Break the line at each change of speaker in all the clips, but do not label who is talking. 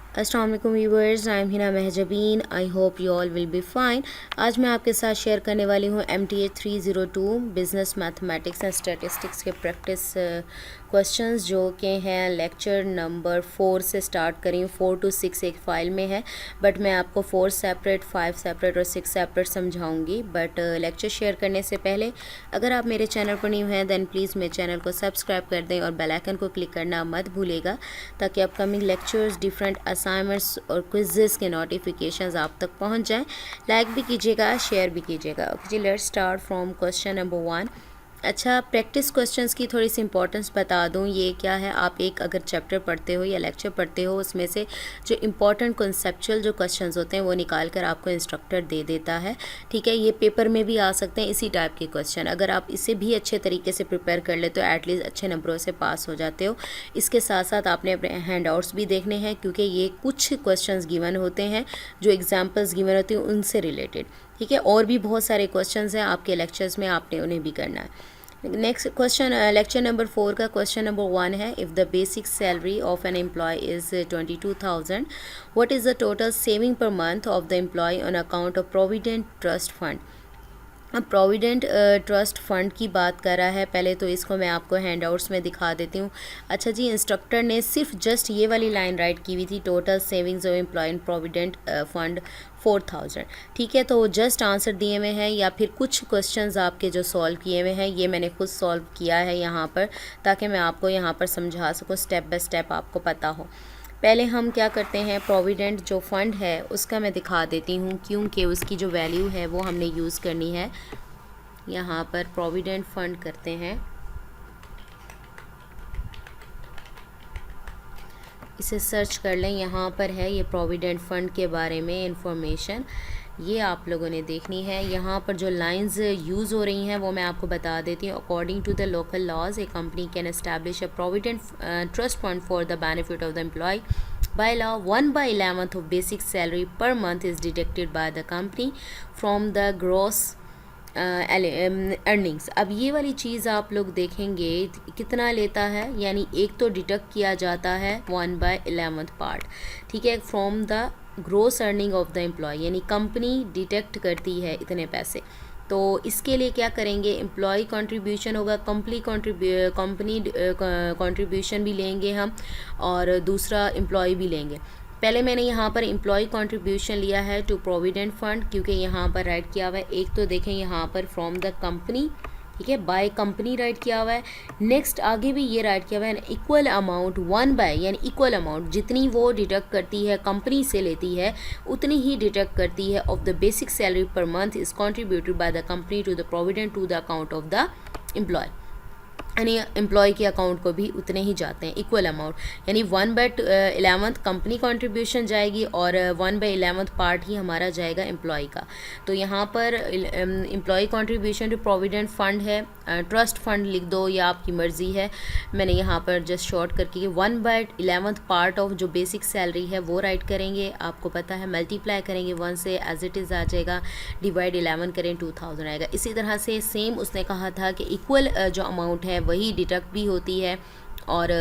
अस्सलाम वालेकुम viewers, I am Hina Mahjabeen. I hope you all will be fine. आज मैं आपके साथ शेयर करने वाली हूँ MTA 302 business mathematics and statistics के प्रैक्टिस क्वेश्चंस जो कि हैं लेक्चर नंबर 4 से स्टार्ट करी हूँ। 4 to 6 एक फ़ाइल में है, बट मैं आपको 4 सेपरेट, 5 सेपरेट और 6 सेपरेट समझाऊंगी। बट लेक्चर शेयर करने से पहले अगर आप मेरे चैनल पर न्यू हैं दैन प्लीज़ मेरे चैनल को सब्सक्राइब कर दें और बेल आइकन को क्लिक करना मत भूलिएगा, ताकि अपकमिंग लेक्चर्स, डिफरेंट असाइनमेंट्स और क्विज़ेस के नोटिफिकेशंस आप तक पहुंच जाएं। लाइक भी कीजिएगा, शेयर भी कीजिएगा। ओके जी, let's start from question number 1। अच्छा, प्रैक्टिस क्वेश्चंस की थोड़ी सी इंपॉर्टेंस बता दूं। ये क्या है, आप एक अगर चैप्टर पढ़ते हो या लेक्चर पढ़ते हो, उसमें से जो इंपॉर्टेंट कॉन्सेप्चुअल जो क्वेश्चंस होते हैं वो निकाल कर आपको इंस्ट्रक्टर दे देता है। ठीक है, ये पेपर में भी आ सकते हैं इसी टाइप के क्वेश्चन। अगर आप इसे भी अच्छे तरीके से प्रिपेयर कर ले तो एटलीस्ट अच्छे नंबरों से पास हो जाते हो। इसके साथ साथ आपने अपने हैंड आउट्स भी देखने हैं, क्योंकि ये कुछ क्वेश्चंस गिवन होते हैं जो एग्जाम्पल्स गिवन होती हैं उनसे रिलेटेड। ठीक है, और भी बहुत सारे क्वेश्चंस हैं आपके लेक्चर्स में, आपने उन्हें भी करना है। नेक्स्ट क्वेश्चन, लेक्चर नंबर 4 का क्वेश्चन नंबर 1 है, if the basic salary of an employee is 22,000, what is the total saving per month of the employee on account of provident trust fund. अब provident trust fund की बात कर रहा है। पहले तो इसको मैं आपको हैंडआउट्स में दिखा देती हूँ। अच्छा जी, इंस्ट्रक्टर ने सिर्फ जस्ट ये वाली लाइन राइट की हुई थी, total savings of employee in provident fund 4,000। ठीक है, तो जस्ट आंसर दिए हुए हैं या फिर कुछ क्वेश्चंस आपके जो सॉल्व किए हुए हैं, ये मैंने खुद सॉल्व किया है यहाँ पर, ताकि मैं आपको यहाँ पर समझा सकूँ, स्टेप बाय स्टेप आपको पता हो। पहले हम क्या करते हैं, प्रोविडेंट जो फ़ंड है उसका मैं दिखा देती हूँ, क्योंकि उसकी जो वैल्यू है वो हमने यूज़ करनी है। यहाँ पर प्रोविडेंट फ़ंड करते हैं, इसे सर्च कर लें। यहाँ पर है ये प्रोविडेंट फ़ंड के बारे में इंफॉर्मेशन, ये आप लोगों ने देखनी है। यहाँ पर जो लाइंस यूज़ हो रही हैं वो मैं आपको बता देती हूँ। According to the local laws, a company can establish a provident trust fund for the benefit of the employ. By law, 1/11 of basic salary per month is deducted by the company from the gross earnings. अब ये वाली चीज़ आप लोग देखेंगे कितना लेता है, यानी एक तो डिडक्ट किया जाता है 1/11 पार्ट। ठीक है, from the gross earning of the employ, यानी कंपनी डिडक्ट करती है इतने पैसे। तो इसके लिए क्या करेंगे, एम्प्लॉय कंट्रीब्यूशन होगा, कंपनी कंट्रीब्यूशन भी लेंगे हम, और दूसरा एम्प्लॉय भी लेंगे। पहले मैंने यहाँ पर एम्प्लॉय कंट्रीब्यूशन लिया है टू प्रोविडेंट फंड, क्योंकि यहाँ पर राइट किया हुआ है। एक तो देखें यहाँ पर फ्रॉम द कंपनी, ठीक है, बाय कंपनी राइट किया हुआ है। नेक्स्ट आगे भी ये राइट किया हुआ है, इक्वल अमाउंट 1/, यानी इक्वल अमाउंट जितनी वो डिडक्ट करती है, कंपनी से लेती है उतनी ही डिडक्ट करती है of the basic salary per month is contributed by the company to the provident to the account of the employ, यानी एम्प्लॉय के अकाउंट को भी उतने ही जाते हैं, इक्वल अमाउंट। यानी 1/11 कंपनी कंट्रीब्यूशन जाएगी और 1/11 पार्ट ही हमारा जाएगा एम्प्लॉय का। तो यहाँ पर employ contribution to provident fund है, ट्रस्ट फंड लिख दो या आपकी मर्ज़ी है। मैंने यहाँ पर जस्ट शॉर्ट करके 1/11 पार्ट ऑफ जो बेसिक सैलरी है वो राइट करेंगे। आपको पता है मल्टीप्लाई करेंगे 1 से, एज इट इज़ आ जाएगा, डिवाइड 11 करें 2000 आएगा। इसी तरह से सेम उसने कहा था कि इक्वल जो अमाउंट है वही डिडक्ट भी होती है और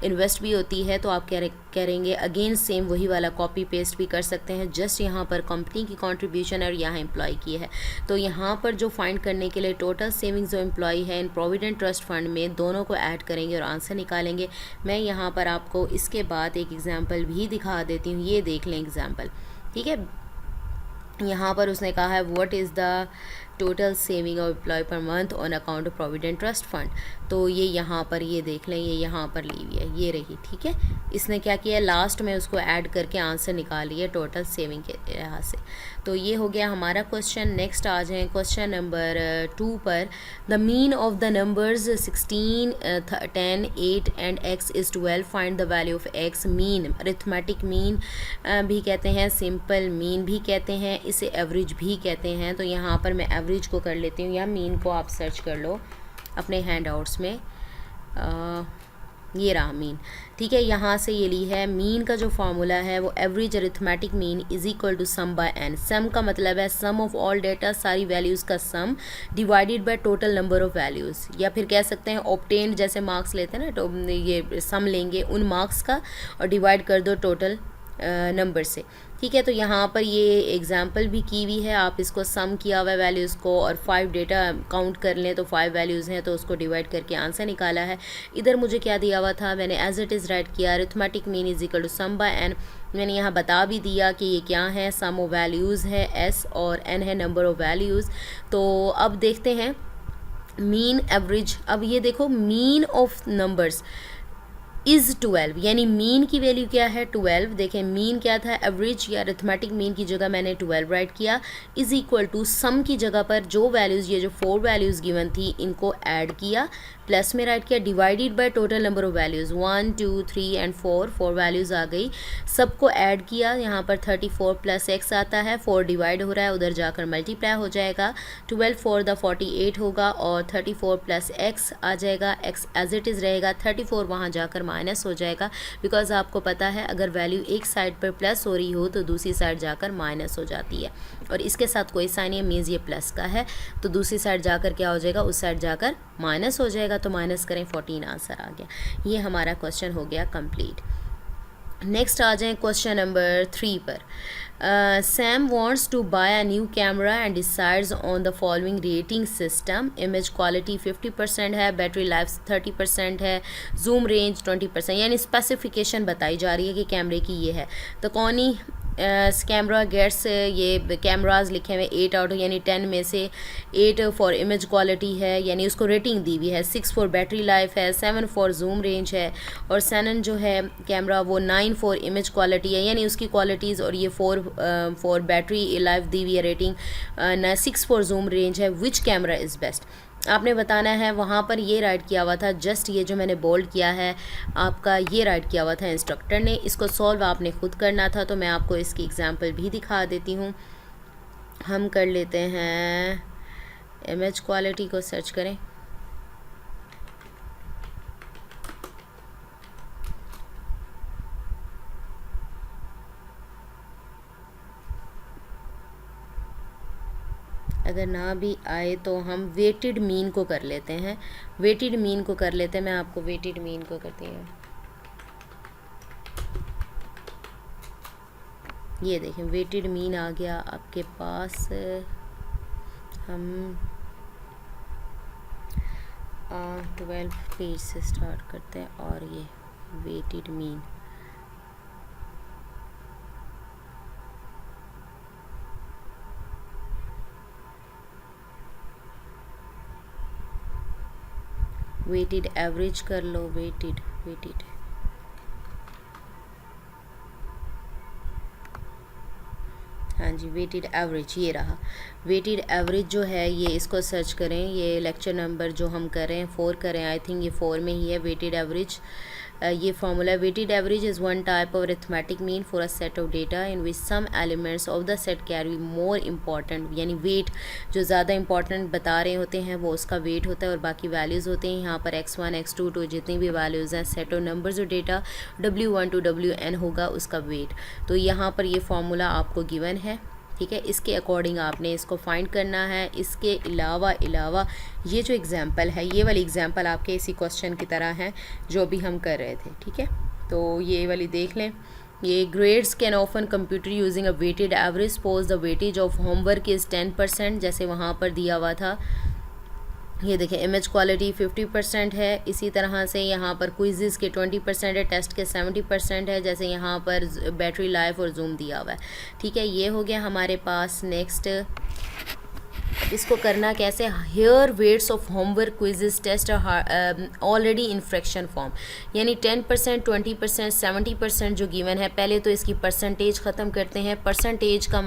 इन्वेस्ट भी होती है। तो आप करेंगे अगेन सेम वही वाला कॉपी पेस्ट भी कर सकते हैं, जस्ट यहाँ पर कंपनी की कंट्रीब्यूशन और यहाँ एम्प्लॉय की है। तो यहाँ पर जो फाइंड करने के लिए टोटल सेविंग्स जो एम्प्लॉय है इन प्रोविडेंट ट्रस्ट फंड में, दोनों को ऐड करेंगे और आंसर निकालेंगे। मैं यहाँ पर आपको इसके बाद एक एग्जाम्पल भी दिखा देती हूँ, ये देख लें एग्जाम्पल। ठीक है, यहाँ पर उसने कहा है what is the total saving of employ per month on account of provident trust fund. तो ये यहाँ पर ये देख लें, ये यहाँ पर ली हुई है, ये रही। ठीक है, इसने क्या किया, लास्ट में उसको ऐड करके आंसर निकाल लिया टोटल सेविंग के लिहाज से। तो ये हो गया हमारा क्वेश्चन। नेक्स्ट आ जाएँ क्वेश्चन नंबर 2 पर। The mean of the numbers 16, 10, 8 and x is 12, find the value of x। Mean arithmetic mean भी कहते हैं, सिंपल मीन भी कहते हैं, इसे एवरेज भी कहते हैं। तो यहाँ पर मैं एवरेज को कर लेती हूँ, या मीन को आप सर्च कर लो अपने हैंड आउट्स में। ये रहा मीन। ठीक है, यहाँ से ये ली है। मीन का जो फार्मूला है वो average arithmetic mean is equal to sum by n. Sum का मतलब है सम ऑफ ऑल डेटा, सारी वैल्यूज़ का sum, divided by total number of values. या फिर कह सकते हैं ऑब्टेन्ड, जैसे मार्क्स लेते हैं ना, तो ये सम लेंगे उन मार्क्स का और डिवाइड कर दो टोटल नंबर से, ठीक है। तो यहाँ पर ये एग्जांपल भी की हुई है, आप इसको सम किया हुआ है वैल्यूज़ को और 5 डेटा काउंट कर लें तो 5 वैल्यूज़ हैं, तो उसको डिवाइड करके आंसर निकाला है। इधर मुझे क्या दिया हुआ था, मैंने एज इट इज़ राइट किया, arithmetic mean is equal to sum by n. मैंने यहाँ बता भी दिया कि ये क्या है, सम ऑफ वैल्यूज़ है एस और एन है नंबर ऑफ़ वैल्यूज़। तो अब देखते हैं मीन एवरेज। अब ये देखो मीन ऑफ नंबर्स इज़ 12, यानी मीन की वैल्यू क्या है 12। देखें मीन क्या था, एवरेज या अरिथमेटिक मीन की जगह मैंने 12 राइट किया, इज़ इक्वल टू सम की जगह पर जो वैल्यूज़, ये जो 4 वैल्यूज़ गिवन थी इनको ऐड किया, प्लस में राइट किया, divided by total number of values 1 2 3 and 4 values आ गई, सबको ऐड किया। यहाँ पर 34 प्लस एक्स आता है, 4 डिवाइड हो रहा है, उधर जाकर मल्टीप्लाई हो जाएगा, 12 4 द 48 होगा और 34 प्लस एक्स आ जाएगा, एक्स एज इट इज़ रहेगा, 34 वहाँ जाकर माइनस हो जाएगा, बिकॉज आपको पता है अगर वैल्यू एक साइड पर प्लस हो रही हो तो दूसरी साइड जाकर माइनस हो जाती है, और इसके साथ कोई साइन नहीं है, मीन्स ये प्लस का है, तो दूसरी साइड जाकर क्या हो जाएगा, उस साइड जाकर माइनस हो जाएगा, तो माइनस करें 14 आंसर आ गया। ये हमारा क्वेश्चन हो गया कंप्लीट। नेक्स्ट आ जाएं क्वेश्चन नंबर 3 पर। Sam wants to buy a new camera and decides on the following rating system. Image quality 50% है, बैटरी लाइफ 30% है, जूम रेंज 20%, यानी स्पेसिफिकेशन बताई जा रही है कि कैमरे की ये है। तो कौन ही कैमरा गेट्स, ये कैमराज लिखे हुए 8 आउट यानी 10 में से 8 फॉर इमेज क्वालिटी है, यानी उसको रेटिंग दी हुई है, 6 फॉर बैटरी लाइफ है, 7 फॉर जूम रेंज है, और सैनन जो है कैमरा वो 9 फॉर इमेज क्वालिटी है, यानी उसकी क्वालिटीज़, और ये 4 फॉर बैटरी लाइफ दी हुई है रेटिंग, 6 फॉर जूम रेंज है। विच कैमरा इज़ बेस्ट आपने बताना है, वहाँ पर ये राइट किया हुआ था, जस्ट ये जो मैंने बोल्ड किया है आपका ये राइट किया हुआ था इंस्ट्रक्टर ने, इसको सॉल्व आपने खुद करना था, तो मैं आपको इसकी एग्जांपल भी दिखा देती हूँ। हम कर लेते हैं, इमेज क्वालिटी को सर्च करें, अगर ना भी आए तो हम वेटेड मीन को कर लेते हैं, वेटेड मीन को कर लेते हैं, मैं आपको वेटेड मीन को करती हूँ। ये देखें वेटेड मीन आ गया आपके पास। हम 12 पेज से स्टार्ट करते हैं, और ये वेटेड मीन वेटेड एवरेज कर लो, वेटेड हाँ जी, वेटेड एवरेज ये रहा। वेटेड एवरेज जो है ये इसको सर्च करें, ये लेक्चर नंबर जो हम कर रहे हैं 4 करें, आई थिंक ये 4 में ही है वेटेड एवरेज। ये formula, weighted average is one type of arithmetic mean for a set of data in which some elements of the set carry more important, यानी वेट जो ज़्यादा इंपॉर्टेंट बता रहे होते हैं वो उसका वेट होता है, और बाकी वैल्यूज़ होते हैं यहाँ पर x1 x2 तो जितनी भी वैल्यूज़ हैं, set of numbers of data w1 to wn होगा उसका वेट। तो यहाँ पर ये फार्मूला आपको गिवन है, ठीक है, इसके अकॉर्डिंग आपने इसको फाइंड करना है। इसके अलावा ये जो एग्ज़ाम्पल है, ये वाली एग्ज़ाम्पल आपके इसी क्वेश्चन की तरह है जो भी हम कर रहे थे, ठीक है। तो ये वाली देख लें, ये grades can often computer using a weighted average, suppose the weightage of homework is 10%, जैसे वहाँ पर दिया हुआ था। ये देखें इमेज क्वालिटी 50% है, इसी तरह से यहाँ पर क्विज़ के 20% है, टेस्ट के 70% है, जैसे यहाँ पर बैटरी लाइफ और जूम दिया हुआ है, ठीक है। ये हो गया हमारे पास। नेक्स्ट इसको करना कैसे, here weights of homework quiz test already in fraction form, यानी 10% 20% 70% जो गिवन है, पहले तो इसकी परसेंटेज ख़त्म करते हैं। परसेंटेज का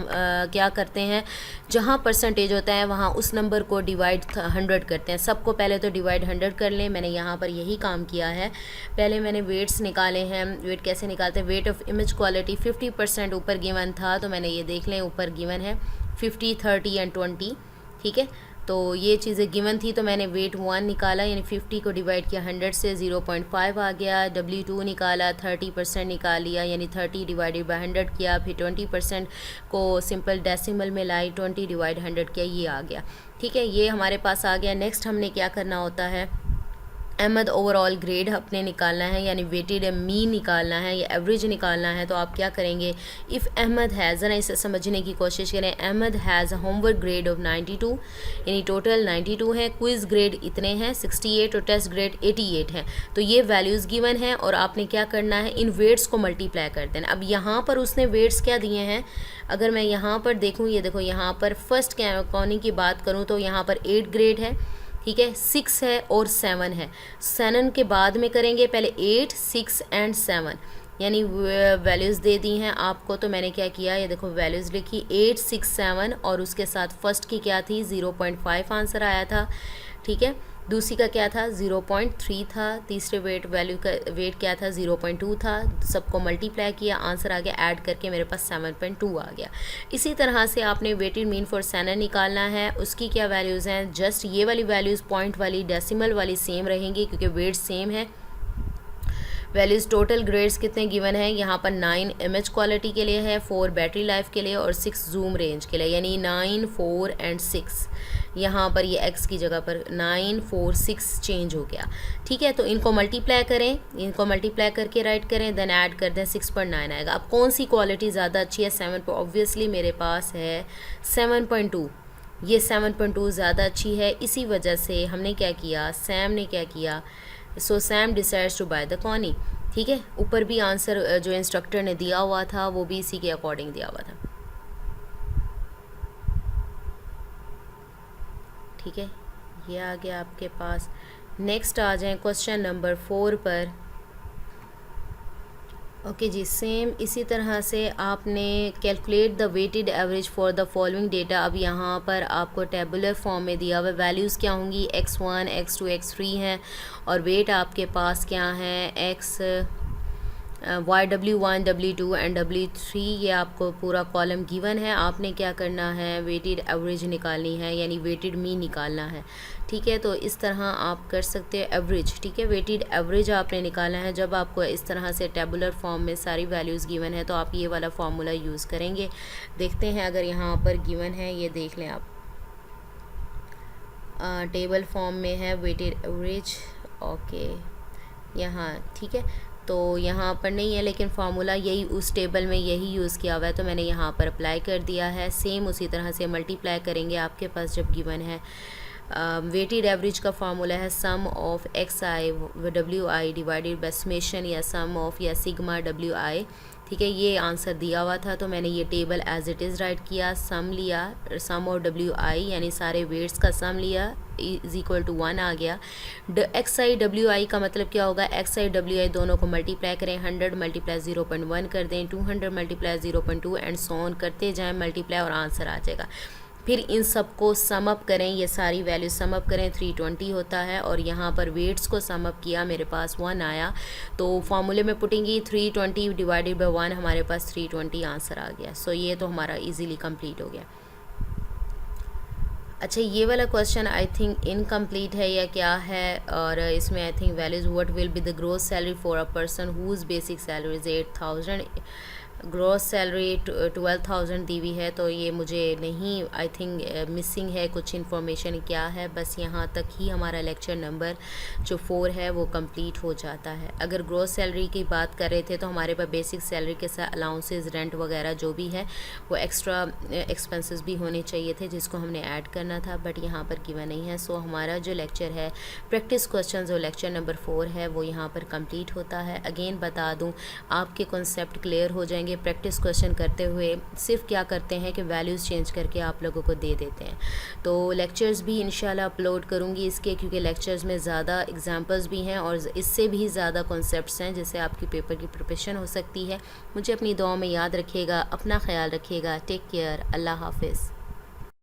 क्या करते हैं, जहाँ परसेंटेज होता है वहाँ उस नंबर को डिवाइड 100 करते हैं। सबको पहले तो डिवाइड 100 कर लें, मैंने यहाँ पर यही काम किया है। पहले मैंने वेट्स निकाले हैं, वेट कैसे निकालते हैं, वेट ऑफ इमेज क्वालिटी 50% ऊपर गिवन था, तो मैंने ये देख लें ऊपर गिवन है 50 30 एंड 20, ठीक है। तो ये चीज़ें गिवन थी, तो मैंने वेट 1 निकाला, यानी 50 को डिवाइड किया 100 से 0.5 आ गया। W2 निकाला, 30% निकाल लिया, यानी 30 डिवाइडेड बाय 100 किया, फिर 20% को सिंपल डेसिमल में लाई, 20 डिवाइड 100 किया, ये आ गया, ठीक है। ये हमारे पास आ गया। नेक्स्ट हमने क्या करना होता है, अहमद ओवरऑल ग्रेड अपने निकालना है, यानी वेटेड मीन निकालना है या एवरेज निकालना है, तो आप क्या करेंगे, इफ़ अहमद हैज़, ज़रा इसे समझने की कोशिश करें, Ahmad has homework grade of 92, यानी टोटल 92 है, क्विज़ ग्रेड इतने हैं 68 और टेस्ट ग्रेड 88 है। तो ये वैल्यूज़ गिवन है और आपने क्या करना है, इन वेट्स को मल्टीप्लाई कर देना। अब यहाँ पर उसने वेट्स क्या दिए हैं, अगर मैं यहाँ पर देखूँ, ये देखो यहाँ पर फर्स्ट कॉनिंग की बात करूँ तो यहाँ पर 8 ग्रेड है, ठीक है, 6 है और 7 है। 7 के बाद में करेंगे, पहले 8, 6 एंड 7, यानी वैल्यूज़ दे दी हैं आपको। तो मैंने क्या किया, ये देखो वैल्यूज़ लिखी 8, 6, 7 और उसके साथ फर्स्ट की क्या थी 0.5 आंसर आया था, ठीक है। दूसरी का क्या था 0.3 था, तीसरे वैल्यू का वेट क्या था 0.2 था, सबको मल्टीप्लाई किया, आंसर आ गया, ऐड करके मेरे पास 7.2 आ गया। इसी तरह से आपने वेटेड मीन फॉर सैनर निकालना है, उसकी क्या वैल्यूज़ हैं, जस्ट ये वाली वैल्यूज़ पॉइंट वाली डेसिमल वाली सेम रहेंगी क्योंकि वेट सेम है। वैल्यूज़ टोटल ग्रेड्स कितने गिवन हैं, यहाँ पर 9 इमेज क्वालिटी के लिए है, 4 बैटरी लाइफ के लिए और 6 जूम रेंज के लिए, यानी 9, 4 एंड 6। यहाँ पर ये x की जगह पर 9, 4, 6 चेंज हो गया, ठीक है। तो इनको मल्टीप्लाई करें, इनको मल्टीप्लाई करके राइट करें, देन ऐड कर दें, 6.9 आएगा। अब कौन सी क्वालिटी ज़्यादा अच्छी है, 7 पर ऑब्वियसली मेरे पास है 7.2, ये 7.2 ज़्यादा अच्छी है। इसी वजह से हमने क्या किया, सैम ने क्या किया, so Sam decides to buy the कॉनी, ठीक है। ऊपर भी आंसर जो इंस्ट्रक्टर ने दिया हुआ था वो भी इसी के अकॉर्डिंग दिया हुआ था, ठीक है। ये आ गया आपके पास। नेक्स्ट आ जाएं क्वेश्चन नंबर 4 पर। ओके जी, सेम इसी तरह से आपने calculate the weighted average for the following data. अब यहाँ पर आपको टेबुलर फॉर्म में दिया हुआ, वैल्यूज़ क्या होंगी, x1, x2, x3 हैं और वेट आपके पास क्या है, W1, W2 एंड W3, ये आपको पूरा कॉलम गिवन है। आपने क्या करना है, वेटेड एवरेज निकालनी है, यानी वेटेड मीन निकालना है, ठीक है। तो इस तरह आप कर सकते हैं एवरेज, ठीक है। वेटेड एवरेज आपने निकालना है। जब आपको इस तरह से टेबुलर फॉर्म में सारी वैल्यूज़ गिवन है तो आप ये वाला फार्मूला यूज़ करेंगे। देखते हैं अगर यहाँ पर गिवन है, ये देख लें आप, टेबल फॉर्म में है वेटेड एवरेज, ओके यहाँ, ठीक है। तो यहाँ पर नहीं है लेकिन फार्मूला यही उस टेबल में यही यूज़ किया हुआ है, तो मैंने यहाँ पर अप्लाई कर दिया है। सेम उसी तरह से मल्टीप्लाई करेंगे आपके पास जब गिवन है। वेटेड एवरेज का फार्मूला है sum of XI WI divided by summation या सम ऑफ या सिग्मा WI, ठीक है। ये आंसर दिया हुआ था तो मैंने ये table as it is write किया, सम लिया, सम ऑफ WI यानी सारे वेट्स का सम लिया, इज इक्वल टू 1 आ गया। XI WI का मतलब क्या होगा, XI WI दोनों को मल्टीप्लाई करें, 100 मल्टीप्लाई 0.1 कर दें, 200 मल्टीप्लाई 0.2 एंड सो ऑन करते जाएं मल्टीप्लाई और आंसर आ जाएगा। फिर इन सब को सम अप करें, ये सारी वैल्यू सम अप करें, 320 होता है और यहाँ पर वेट्स को सम अप किया, मेरे पास 1 आया। तो फार्मूले में पुटेंगी 320 डिवाइडेड बाय 1, हमारे पास 320 आंसर आ गया। सो ये तो हमारा इजीली कंप्लीट हो गया। अच्छा, ये वाला क्वेश्चन आई थिंक इनकम्प्लीट है या क्या है, और इसमें I think values what will be the gross salary for a person whose basic salary is 8000, gross salary 12,000 दी हुई है। तो ये मुझे नहीं, आई थिंक मिसिंग है कुछ इन्फॉर्मेशन, क्या है, बस यहाँ तक ही हमारा लेक्चर नंबर जो 4 है वो कंप्लीट हो जाता है। अगर ग्रॉस सैलरी की बात कर रहे थे तो हमारे पास बेसिक सैलरी के साथ अलाउंसेस, रेंट वगैरह जो भी है वो एक्स्ट्रा एक्सपेंसेस भी होने चाहिए थे जिसको हमने ऐड करना था, बट यहाँ पर गिवन नहीं है। सो हमारा जो लेक्चर है प्रैक्टिस क्वेश्चन जो लेक्चर नंबर 4 है वो यहाँ पर कंप्लीट होता है। अगेन बता दूँ, आपके कॉन्सेप्ट क्लियर हो जाएंगे। प्रैक्टिस क्वेश्चन करते हुए सिर्फ क्या करते हैं कि वैल्यूज़ चेंज करके आप लोगों को दे देते हैं। तो लेक्चर्स भी इंशाल्लाह अपलोड करूँगी इसके, क्योंकि लेक्चर्स में ज़्यादा एग्जांपल्स भी हैं और इससे भी ज़्यादा कॉन्सेप्ट्स हैं जिससे आपकी पेपर की प्रिपरेशन हो सकती है। मुझे अपनी दुआ में याद रखिएगा, अपना ख्याल रखिएगा। टेक केयर, अल्लाह हाफिज़।